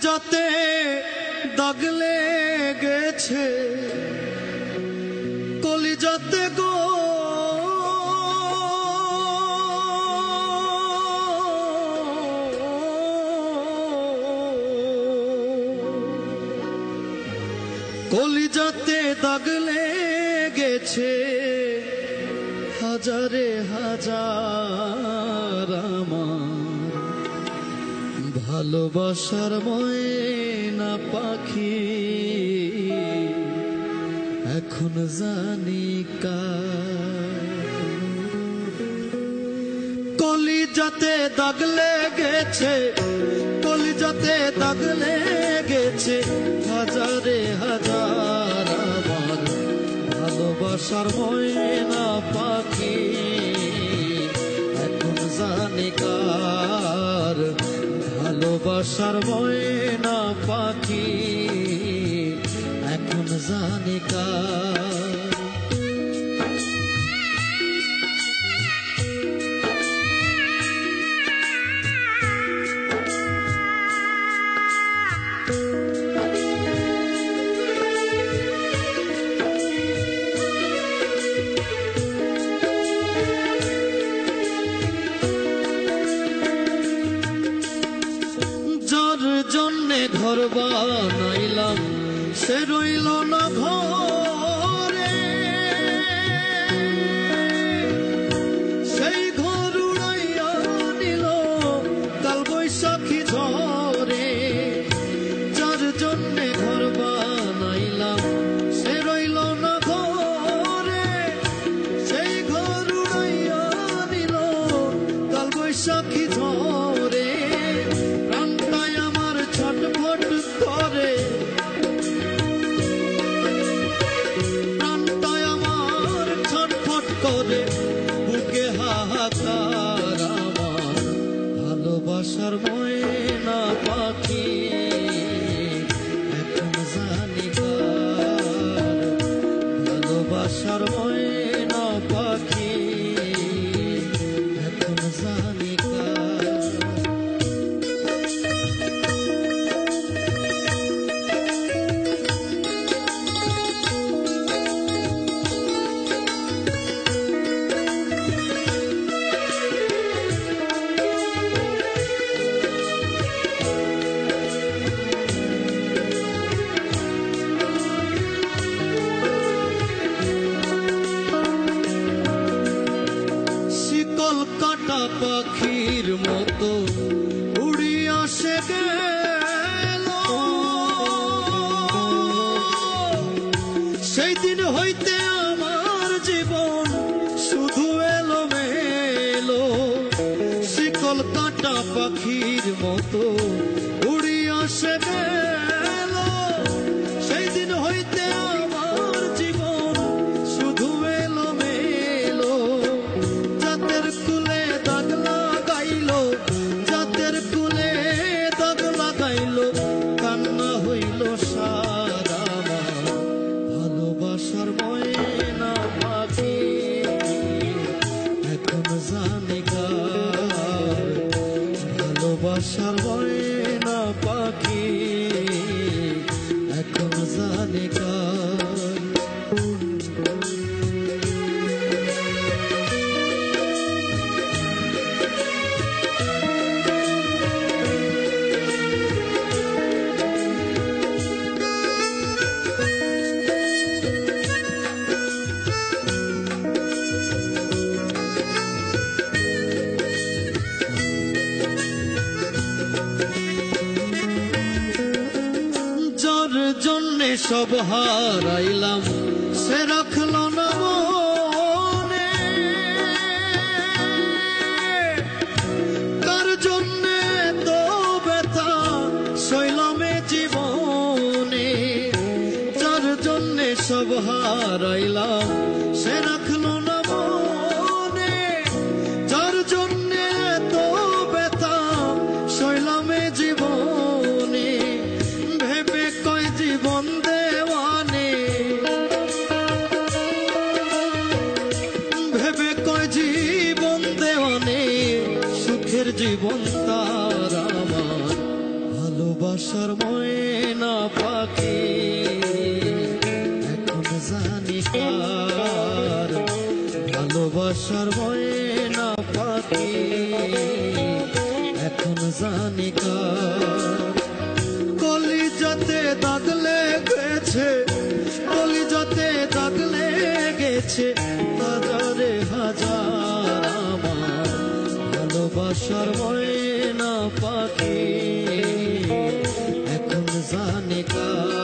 কলিজাতে দাগ লেগেছে কলিজাতে গো কলিজাতে দাগ লেগেছে হাজারে হাজার আমার ভালোবাসার ময়না পাখি এখন জানি কার কলিজাতে দাগ লেগেছে কলিজাতে দাগ লেগেছে হাজারে হাজার আমার ভালোবাসার ময়না পাখি এখন জানি কার ভালোবাসার ময়না পাখি এখন জানি কার জন্যে ঘর বানাইলাম সে রইল না ঘরে সেই ঘর উড়াইয়া নিল কাল বৈশাখী ঝরে যার জন্যে ঘর বানাইলাম সে রইল না ঘরে সেই ঘর উড়াইয়া নিল কাল বৈশাখী ঝরে বুকে হাহাকার আমার ভালোবাসার ময়না পাখি এখন জানি কার ভালোবাসার ময়না পাখি এখন জানি কার কাটা পাখির মতো উড়িয়া সে গেল সেই দিন হইতে আমার জীবন শুধু এলোমেলো শিকল কাটা পাখির মতো উড়িয়া সে গেল সেই দিন হইতে আমার জীবন শুধু এলোমেলো জাতের কুলে দাগ লাগাইলো জাতের কুলে দাগ লাগাইলো কান্না হইল সারা ভালোবাসার ময়না পাখি এখন জানি কার ভালোবাসার ময়না পাখি এখন জানি কার জন্যে সব হারাইলাম সে রাখলো না মনে তার জন্যে তো ব্যথা সইলামে জীবনে যার জন্যে সব হারাইলাম সে রাখলো না মনে যার জন্যে তো ব্যথা সইলামে জীবনে ভেবে কয় জীবন দেওয়ানে ভেবে কয় জীবন দেওয়ানে সুখের জীবন তার আমার ভালোবাসার ময়না পাখি এখন জানি কার, ভালোবাসার ময়না পাখি এখন জানি কার। কলিজাতে দাগ লেগেছে, কলিজাতে দাগ লেগেছে হাজারে হাজার আমার ভালোবাসার ময়না পাখি এখন জানি কার।